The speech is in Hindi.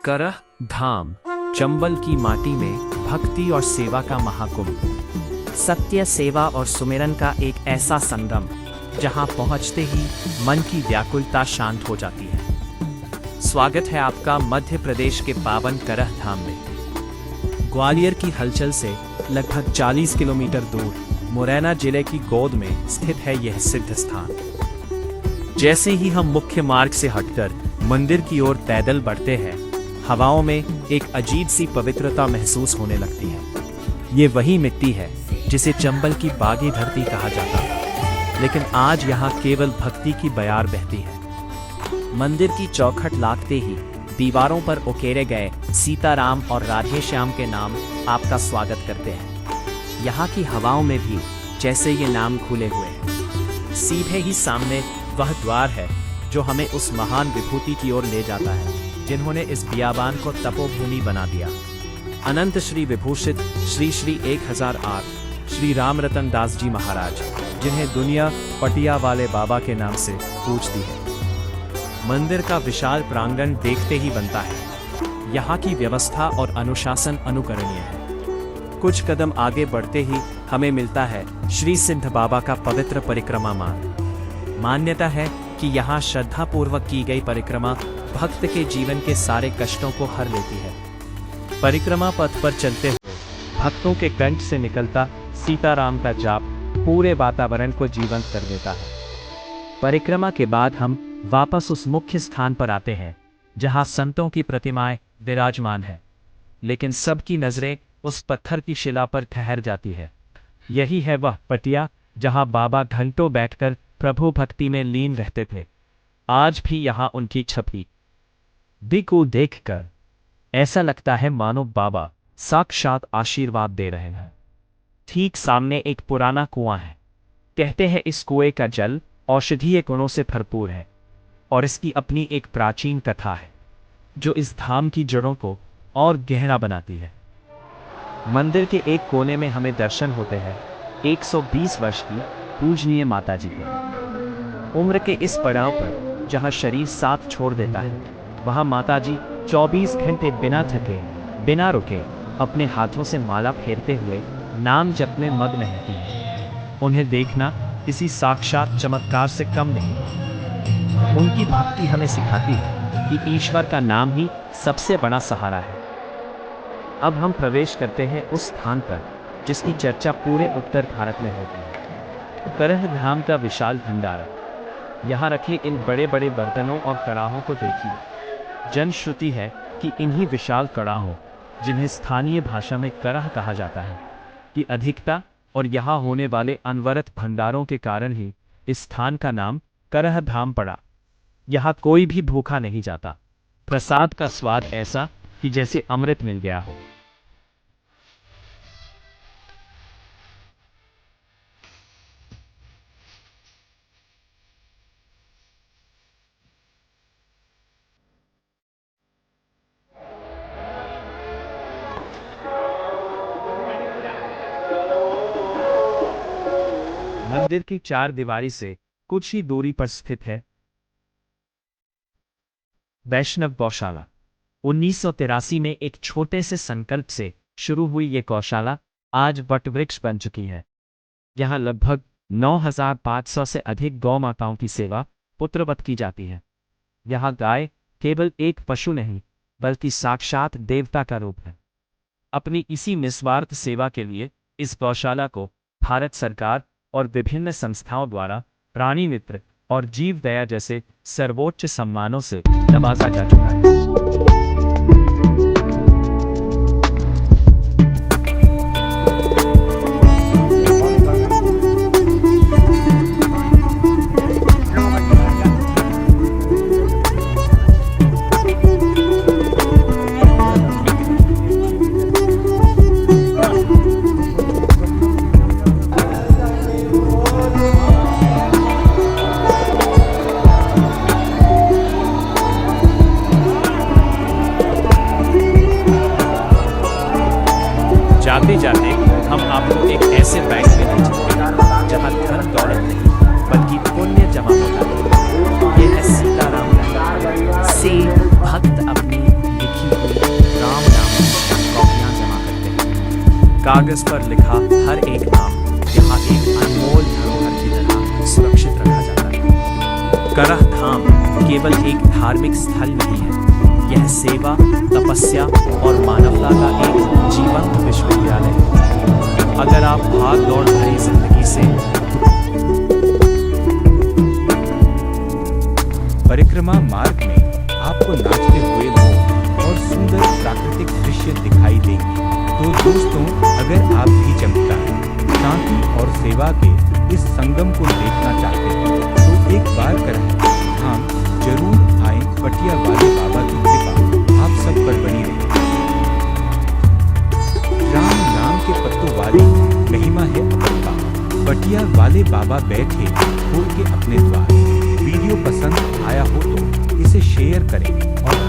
करह धाम, चंबल की माटी में भक्ति और सेवा का महाकुंभ। सत्य, सेवा और सुमिरन का एक ऐसा संगम जहां पहुंचते ही मन की व्याकुलता शांत हो जाती है। स्वागत है आपका मध्य प्रदेश के पावन करह धाम में। ग्वालियर की हलचल से लगभग 40 किलोमीटर दूर मुरैना जिले की गोद में स्थित है यह सिद्ध स्थान। जैसे ही हम मुख्य मार्ग से हटकर मंदिर की ओर पैदल बढ़ते हैं, हवाओं में एक अजीब सी पवित्रता महसूस होने लगती है। ये वही मिट्टी है जिसे चंबल की बागी धरती कहा जाता है, लेकिन आज यहाँ केवल भक्ति की बयार बहती है। मंदिर की चौखट लागते ही दीवारों पर उकेरे गए सीताराम और राधे श्याम के नाम आपका स्वागत करते हैं। यहाँ की हवाओं में भी जैसे ये नाम घुले हुए हैं। सीधे ही सामने वह द्वार है जो हमें उस महान विभूति की ओर ले जाता है जिन्होंने इस बियाबान को तपोभूमि बना दिया। अनंत श्री विभूषित श्री श्री 1008 श्री राम रतन दास जी महाराज, जिन्हें दुनिया पटिया वाले बाबा के नाम से पूजती है। मंदिर का विशाल प्रांगण देखते ही बनता है। यहाँ की व्यवस्था और अनुशासन अनुकरणीय है। कुछ कदम आगे बढ़ते ही हमें मिलता है श्री सिद्ध बाबा का पवित्र परिक्रमा मार्ग। मान्यता है कि यहाँ श्रद्धापूर्वक की गई परिक्रमा भक्त के जीवन के सारे कष्टों को हर लेती है। परिक्रमा पथ पर चलते हुए भक्तों के कंठ से निकलता सीताराम का जाप पूरे वातावरण को जीवंत कर देता है। परिक्रमा के बाद हम वापस उस मुख्य स्थान पर आते हैं जहां संतों की प्रतिमाएं विराजमान है, लेकिन सबकी नजरें उस पत्थर की शिला पर ठहर जाती है। यही है वह पटिया जहां बाबा घंटों बैठकर प्रभु भक्ति में लीन रहते थे। आज भी यहाँ उनकी छवि को देखकर ऐसा लगता है मानो बाबा साक्षात आशीर्वाद दे रहे हैं। ठीक सामने एक पुराना कुआं है। कहते हैं इस कुएं का जल औषधीय गुणों से भरपूर है और इसकी अपनी एक प्राचीन कथा है जो इस धाम की जड़ों को और गहरा बनाती है। मंदिर के एक कोने में हमें दर्शन होते हैं 120 वर्ष की पूजनीय माताजी के। उम्र के इस पड़ाव पर जहां शरीर साथ छोड़ देता है, वहां माताजी 24 घंटे बिना थके बिना रुके अपने हाथों से माला फेरते हुए नाम जप में मग्न रहती हैं। उन्हें देखना किसी साक्षात चमत्कार से कम नहीं। उनकी भक्ति हमें सिखाती है कि ईश्वर का नाम ही सबसे बड़ा सहारा है। अब हम प्रवेश करते हैं उस स्थान पर जिसकी चर्चा पूरे उत्तर भारत में होती है। करह धाम का विशाल भंडारा। यहाँ रखे इन बड़े बड़े बर्तनों और कड़ाहों को देखिए। जनश्रुति है कि इन्हीं विशाल कड़ाहों, जिन्हें स्थानीय भाषा में करह कहा जाता है, की अधिकता और यहाँ होने वाले अनवरत भंडारों के कारण ही इस स्थान का नाम करह धाम पड़ा। यहाँ कोई भी भूखा नहीं जाता। प्रसाद का स्वाद ऐसा कि जैसे अमृत मिल गया हो। मंदिर की चार दीवारी से कुछ ही दूरी पर स्थित है वैष्णव गौशाला। 1983 में एक छोटे से संकल्प से शुरू हुई ये गौशाला आज वटवृक्ष बन चुकी है। यहाँ लगभग 9500 से अधिक गौ माताओं की सेवा पुत्रवत की जाती है। यहाँ गाय केवल एक पशु नहीं बल्कि साक्षात देवता का रूप है। अपनी इसी निस्वार्थ सेवा के लिए इस गौशाला को भारत सरकार और विभिन्न संस्थाओं द्वारा प्राणी मित्र और जीव दया जैसे सर्वोच्च सम्मानों से नवाजा जा चुका है। जाते जाते हम आपको एक ऐसे बैंक में ले चलेंगे जहाँ धन दौलत नहीं बल्कि पुण्य जमा होता है। यह है सीताराम बैंक से भक्त अपनी लिखी कागज पर लिखा हर एक नाम यहाँ एक अनमोल धरोहर की तरह सुरक्षित रखा जाता है। करह धाम केवल एक धार्मिक स्थल नहीं है, यह सेवा, तपस्या और मानवता का एक जीवंत विश्वविद्यालय है। अगर आप भाग दौड़ भरी जिंदगी से परिक्रमा मार्ग में आपको नाचते हुए लोग और सुंदर प्राकृतिक दृश्य दिखाई देंगे। तो दोस्तों, अगर आप भी चमत्कार, शांति और सेवा के इस संगम को देखना चाहते हैं तो एक बार करह धाम जरूर आए। पटिया वाले बाबा की कृपा आप सब पर बनी रहे। राम नाम के पत्तों वाली महिमा है अपरंपार। पटिया वाले बाबा बैठे